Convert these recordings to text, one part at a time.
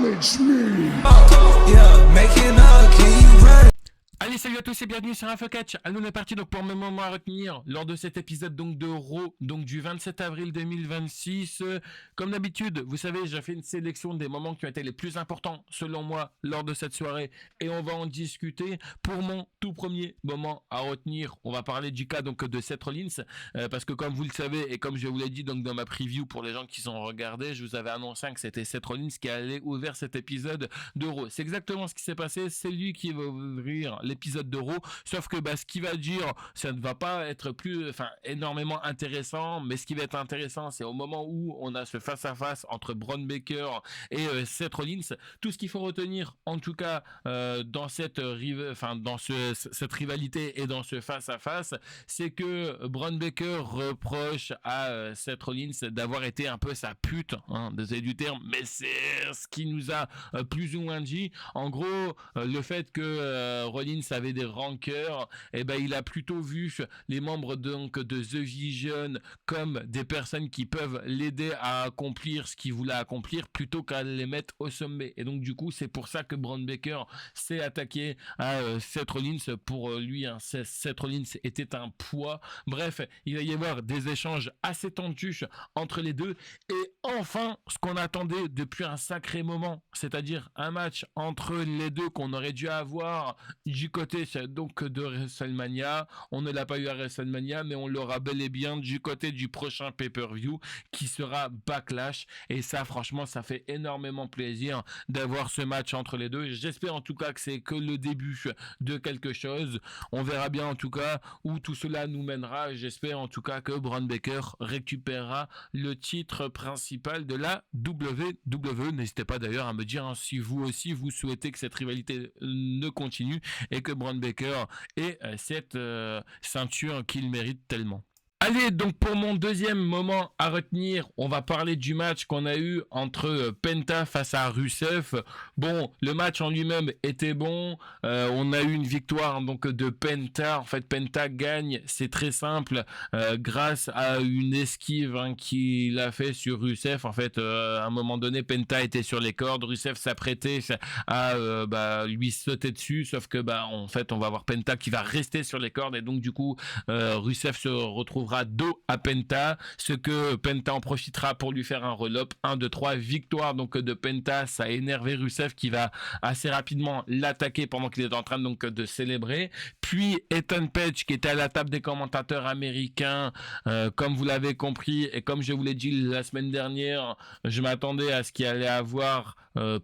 Challenge me. Yeah, making up, can you run? Allez, salut à tous et bienvenue sur InfoCatch. Allez, on est parti donc pour mes moments à retenir lors de cet épisode donc de Raw, donc du 27 avril 2026. Comme d'habitude, vous savez, j'ai fait une sélection des moments qui ont été les plus importants selon moi lors de cette soirée et on va en discuter. Pour mon tout premier moment à retenir, on va parler du cas donc de Seth Rollins parce que comme vous le savez et comme je vous l'ai dit donc dans ma preview pour les gens qui sont regardés, je vous avais annoncé que c'était Seth Rollins qui allait ouvrir cet épisode de Raw. C'est exactement ce qui s'est passé, c'est lui qui va ouvrir l'épisode de Raw, sauf que ce qu'il va dire, ça ne va pas être énormément intéressant, mais ce qui va être intéressant, c'est au moment où on a ce face-à-face entre Braun Breaker et Seth Rollins. Tout ce qu'il faut retenir, en tout cas, dans cette rivalité et dans ce face-à-face, c'est que Braun Breaker reproche à Seth Rollins d'avoir été un peu sa pute, désolé du terme, mais c'est ce qui nous a plus ou moins dit. En gros, le fait que Rollins avait des rancœurs, il a plutôt vu les membres donc de The Vision comme des personnes qui peuvent l'aider à accomplir ce qu'il voulait accomplir plutôt qu'à les mettre au sommet. Et donc du coup, c'est pour ça que Braun Breaker s'est attaqué à Seth Rollins. Pour lui, Seth Rollins était un poids. Bref, il va y avoir des échanges assez tendus entre les deux. Et enfin, ce qu'on attendait depuis un sacré moment, c'est-à-dire un match entre les deux qu'on aurait dû avoir du côté donc de WrestleMania. On ne l'a pas eu à WrestleMania, mais on l'aura bel et bien du côté du prochain pay-per-view qui sera Backlash. Et ça, franchement, ça fait énormément plaisir d'avoir ce match entre les deux. J'espère en tout cas que c'est que le début de quelque chose. On verra bien en tout cas où tout cela nous mènera. J'espère en tout cas que Braun Breaker récupérera le titre principal de la WWE. N'hésitez pas d'ailleurs à me dire si vous aussi vous souhaitez que cette rivalité ne continue et que Braun Breaker ait cette ceinture qu'il mérite tellement. Allez, donc pour mon deuxième moment à retenir, on va parler du match qu'on a eu entre Penta face à Rusev. Bon, le match en lui-même était bon. On a eu une victoire donc de Penta. En fait, Penta gagne, c'est très simple, grâce à une esquive qu'il a fait sur Rusev. En fait, à un moment donné, Penta était sur les cordes. Rusev s'apprêtait à lui sauter dessus, sauf que en fait, on va avoir Penta qui va rester sur les cordes et donc du coup, Rusev se retrouvera dos à Penta, ce que Penta en profitera pour lui faire un roll-up. 1, 2, 3, victoire donc de Penta. Ça a énervé Rusev qui va assez rapidement l'attaquer pendant qu'il est en train donc de célébrer. Puis Ethan Page qui était à la table des commentateurs américains, comme vous l'avez compris et comme je vous l'ai dit la semaine dernière, je m'attendais à ce qu'il allait avoir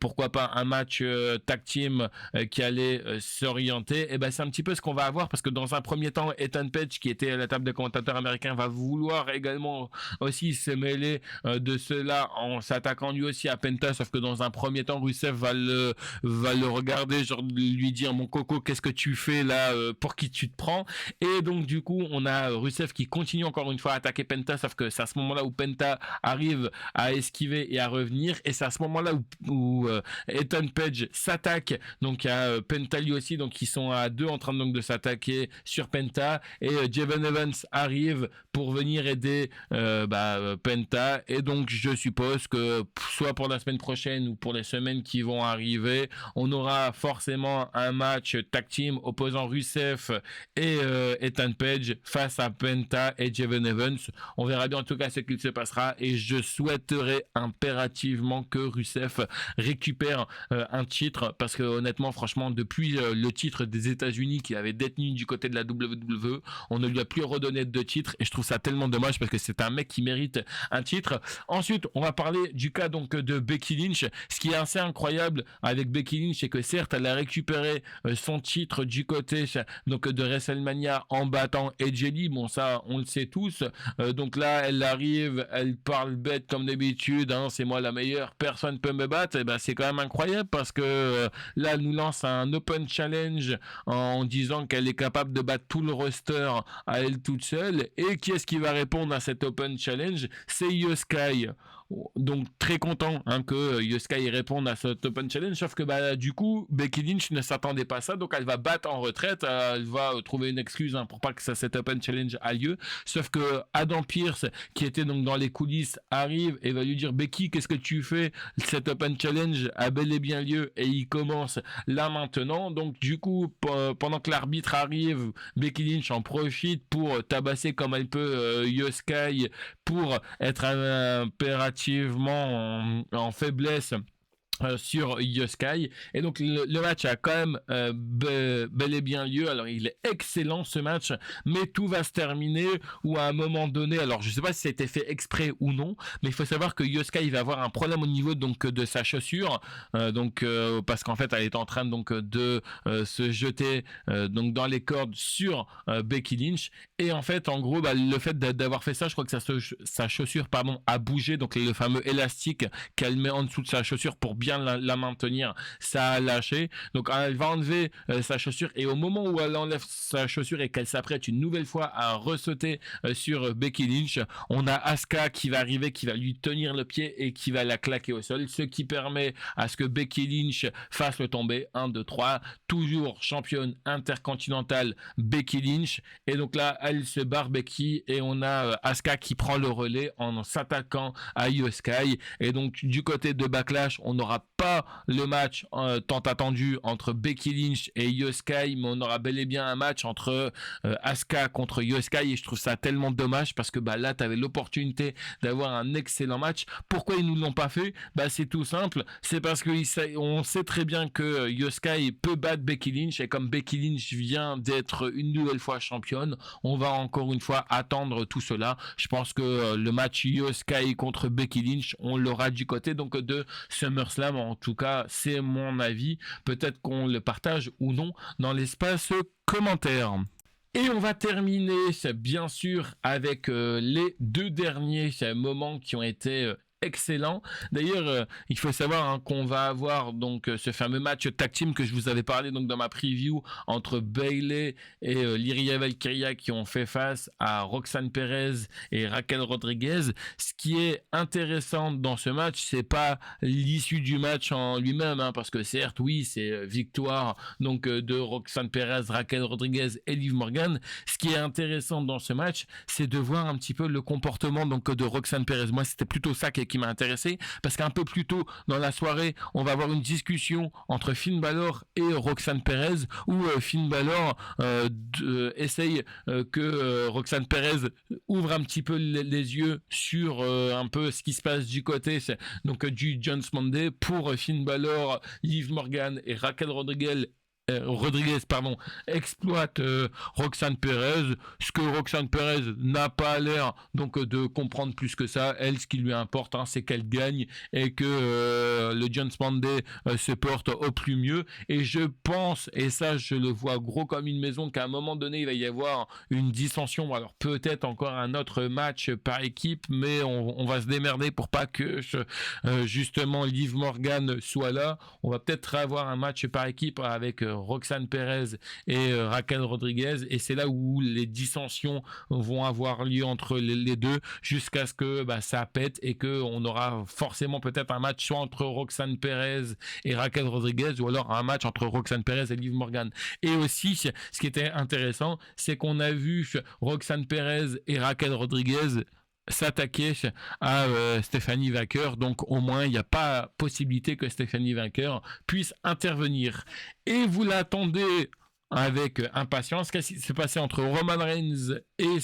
pourquoi pas un match tag team qui allait s'orienter. Et c'est un petit peu ce qu'on va avoir parce que dans un premier temps, Ethan Page qui était à la table des commentateurs américains va vouloir également aussi se mêler de cela en s'attaquant lui aussi à Penta, sauf que dans un premier temps Rusev va le regarder, genre lui dire mon coco qu'est-ce que tu fais là, pour qui tu te prends. Et donc du coup on a Rusev qui continue encore une fois à attaquer Penta, sauf que c'est à ce moment là où Penta arrive à esquiver et à revenir, et c'est à ce moment là où Ethan Page s'attaque donc à Penta lui aussi, donc ils sont à deux en train donc de s'attaquer sur Penta, et Javon Evans arrive pour venir aider Penta. Et donc je suppose que soit pour la semaine prochaine ou pour les semaines qui vont arriver, on aura forcément un match tag team opposant Rusev et Ethan Page face à Penta et Javon Evans. On verra bien en tout cas ce qu'il se passera, et je souhaiterais impérativement que Rusev récupère un titre, parce que honnêtement franchement depuis le titre des États-Unis qu'il avait détenu du côté de la WWE, on ne lui a plus redonné de titre, et je trouve ça tellement dommage parce que c'est un mec qui mérite un titre. Ensuite, on va parler du cas donc de Becky Lynch. Ce qui est assez incroyable avec Becky Lynch, c'est que certes, elle a récupéré son titre du côté donc de WrestleMania en battant AJ Lee. Bon, ça, on le sait tous. Donc là, elle arrive, elle parle bête comme d'habitude. C'est moi la meilleure, personne peut me battre. Et c'est quand même incroyable parce que là, elle nous lance un Open Challenge en disant qu'elle est capable de battre tout le roster à elle toute seule. Et qui est-ce qui va répondre à cet Open Challenge? C'est Io Sky. Donc très content que Yoskai réponde à cet Open Challenge, sauf que du coup Becky Lynch ne s'attendait pas à ça, donc elle va battre en retraite, elle va trouver une excuse pour pas que cet Open Challenge a lieu, sauf que Adam Pearce qui était donc dans les coulisses arrive et va lui dire Becky, qu'est-ce que tu fais, cet Open Challenge a bel et bien lieu et il commence là maintenant. Donc du coup pendant que l'arbitre arrive, Becky Lynch en profite pour tabasser comme elle peut Yoskai pour être impérativement en faiblesse sur Yoskai. Et donc le match a quand même bel et bien lieu. Alors il est excellent ce match, mais tout va se terminer où à un moment donné, alors je sais pas si ça a été fait exprès ou non, mais il faut savoir que Yoskai va avoir un problème au niveau donc de sa chaussure, parce qu'en fait elle est en train donc de se jeter donc dans les cordes sur Becky Lynch, et en fait en gros le fait d'avoir fait ça, je crois que sa chaussure a bougé, donc le fameux élastique qu'elle met en dessous de sa chaussure pour bien la maintenir, ça a lâché, donc elle va enlever sa chaussure, et au moment où elle enlève sa chaussure et qu'elle s'apprête une nouvelle fois à ressauter sur Becky Lynch, on a Asuka qui va arriver, qui va lui tenir le pied et qui va la claquer au sol, ce qui permet à ce que Becky Lynch fasse le tomber. 1, 2, 3, toujours championne intercontinentale Becky Lynch, et donc là elle se barre Becky, et on a Asuka qui prend le relais en s'attaquant à Yoskai. Et donc du côté de Backlash, on n'aura pas le match tant attendu entre Becky Lynch et Yoskai, mais on aura bel et bien un match entre Asuka contre Yoskai, et je trouve ça tellement dommage parce que là tu avais l'opportunité d'avoir un excellent match. Pourquoi ils nous l'ont pas fait? C'est tout simple, c'est parce que on sait très bien que Yoskai peut battre Becky Lynch, et comme Becky Lynch vient d'être une nouvelle fois championne, on va encore une fois attendre tout cela. Je pense que le match Yoskai contre Becky Lynch, on l'aura du côté donc de SummerSlam. En tout cas, c'est mon avis. Peut-être qu'on le partage ou non dans l'espace commentaire. Et on va terminer, bien sûr, avec les 2 derniers moments qui ont été excellent. D'ailleurs, il faut savoir qu'on va avoir donc ce fameux match tag team que je vous avais parlé donc dans ma preview entre Bayley et Lyria Valkyria, qui ont fait face à Roxanne Perez et Raquel Rodriguez. Ce qui est intéressant dans ce match, c'est pas l'issue du match en lui-même, parce que certes, oui, c'est victoire donc de Roxanne Perez, Raquel Rodriguez et Liv Morgan. Ce qui est intéressant dans ce match, c'est de voir un petit peu le comportement donc de Roxanne Perez. Moi, c'était plutôt ça qui m'a intéressé, parce qu'un peu plus tôt dans la soirée, on va avoir une discussion entre Finn Balor et Roxanne Perez, où Finn Balor essaye que Roxanne Perez ouvre un petit peu les yeux sur un peu ce qui se passe du côté donc du John's Monday pour Finn Balor, Liv Morgan et Raquel Rodriguez exploite Roxanne Perez, ce que Roxanne Perez n'a pas l'air donc de comprendre plus que ça. Elle, ce qui lui importe, c'est qu'elle gagne et que le John's Monday se porte au plus mieux. Et je pense, et ça je le vois gros comme une maison, qu'à un moment donné il va y avoir une dissension. Alors peut-être encore un autre match par équipe, mais on va se démerder pour pas que justement Liv Morgan soit là. On va peut-être avoir un match par équipe avec Roxanne Perez et Raquel Rodriguez, et c'est là où les dissensions vont avoir lieu entre les deux, jusqu'à ce que ça pète et que on aura forcément peut-être un match soit entre Roxanne Perez et Raquel Rodriguez, ou alors un match entre Roxanne Perez et Liv Morgan. Et aussi, ce qui était intéressant, c'est qu'on a vu Roxanne Perez et Raquel Rodriguez s'attaquer à Stephanie Vaquer, donc au moins il n'y a pas possibilité que Stephanie Vaquer puisse intervenir. Et vous l'attendez avec impatience. Qu'est-ce qui s'est passé entre Roman Reigns et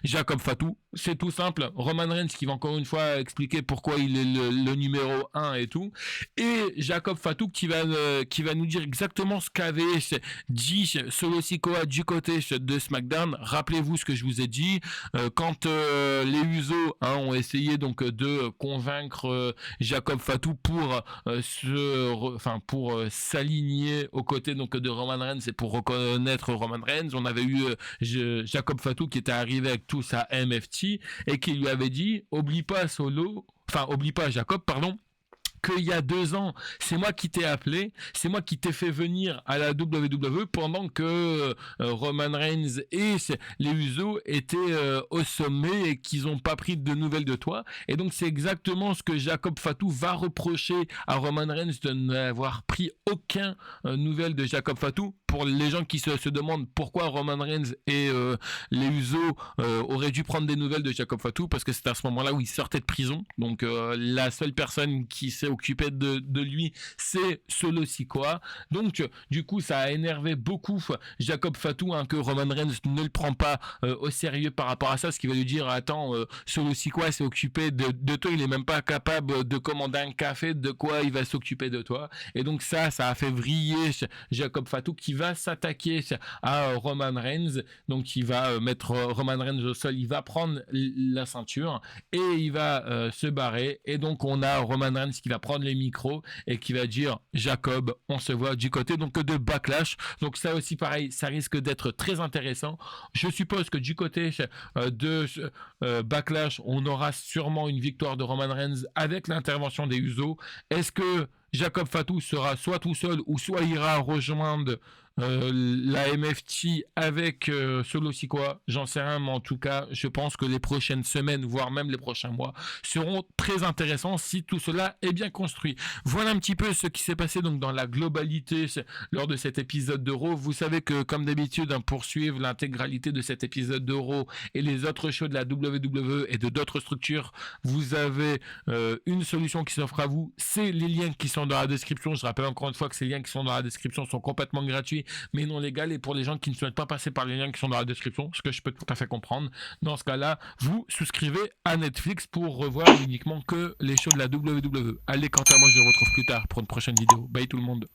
Jacob Fatu? C'est tout simple. Roman Reigns qui va encore une fois expliquer pourquoi il est le numéro 1 et tout. Et Jacob Fatu qui va nous dire exactement ce qu'avait dit Solo Sikoa du côté de SmackDown. Rappelez-vous ce que je vous ai dit. Quand les Usos ont essayé donc de convaincre Jacob Fatu pour s'aligner aux côtés donc de Roman Reigns et pour reconnaître Roman Reigns, on avait eu Jacob Fatu qui était arrivé avec tout sa MFT et qui lui avait dit oublie pas Jacob, qu'il y a 2 ans, c'est moi qui t'ai appelé, c'est moi qui t'ai fait venir à la WWE pendant que Roman Reigns et les Usos étaient au sommet et qu'ils n'ont pas pris de nouvelles de toi. Et donc c'est exactement ce que Jacob Fatu va reprocher à Roman Reigns, de n'avoir pris aucun nouvelle de Jacob Fatu. Pour les gens qui se demandent pourquoi Roman Reigns et les Usos auraient dû prendre des nouvelles de Jacob Fatu, parce que c'est à ce moment-là où il sortait de prison. Donc la seule personne qui s'est occupée de lui, c'est Solo Sikoa. Donc du coup ça a énervé beaucoup Jacob Fatu, que Roman Reigns ne le prend pas au sérieux par rapport à ça, ce qui va lui dire attends, Solo Sikoa s'est occupé de toi, il est même pas capable de commander un café, de quoi il va s'occuper de toi. Et donc ça a fait vriller Jacob Fatu, qui va s'attaquer à Roman Reigns. Donc il va mettre Roman Reigns au sol, il va prendre la ceinture et il va se barrer. Et donc on a Roman Reigns qui va prendre les micros et qui va dire Jacob, on se voit du côté donc de Backlash. Donc ça aussi pareil, ça risque d'être très intéressant. Je suppose que du côté de Backlash, on aura sûrement une victoire de Roman Reigns avec l'intervention des Usos. Est-ce que Jacob Fatu sera soit tout seul ou soit ira rejoindre la MFT avec Solo Sikoa, j'en sais rien, mais en tout cas je pense que les prochaines semaines, voire même les prochains mois, seront très intéressants si tout cela est bien construit. Voilà un petit peu ce qui s'est passé donc dans la globalité lors de cet épisode de Raw. Vous savez que comme d'habitude, pour suivre l'intégralité de cet épisode de Raw et les autres shows de la WWE et de d'autres structures, vous avez une solution qui s'offre à vous, c'est les liens qui sont dans la description. Je rappelle encore une fois que ces liens qui sont dans la description sont complètement gratuits mais non légal, et pour les gens qui ne souhaitent pas passer par les liens qui sont dans la description, ce que je peux tout à fait comprendre, dans ce cas-là, vous souscrivez à Netflix pour revoir uniquement que les shows de la WWE. Allez, quant à moi, je vous retrouve plus tard pour une prochaine vidéo. Bye tout le monde.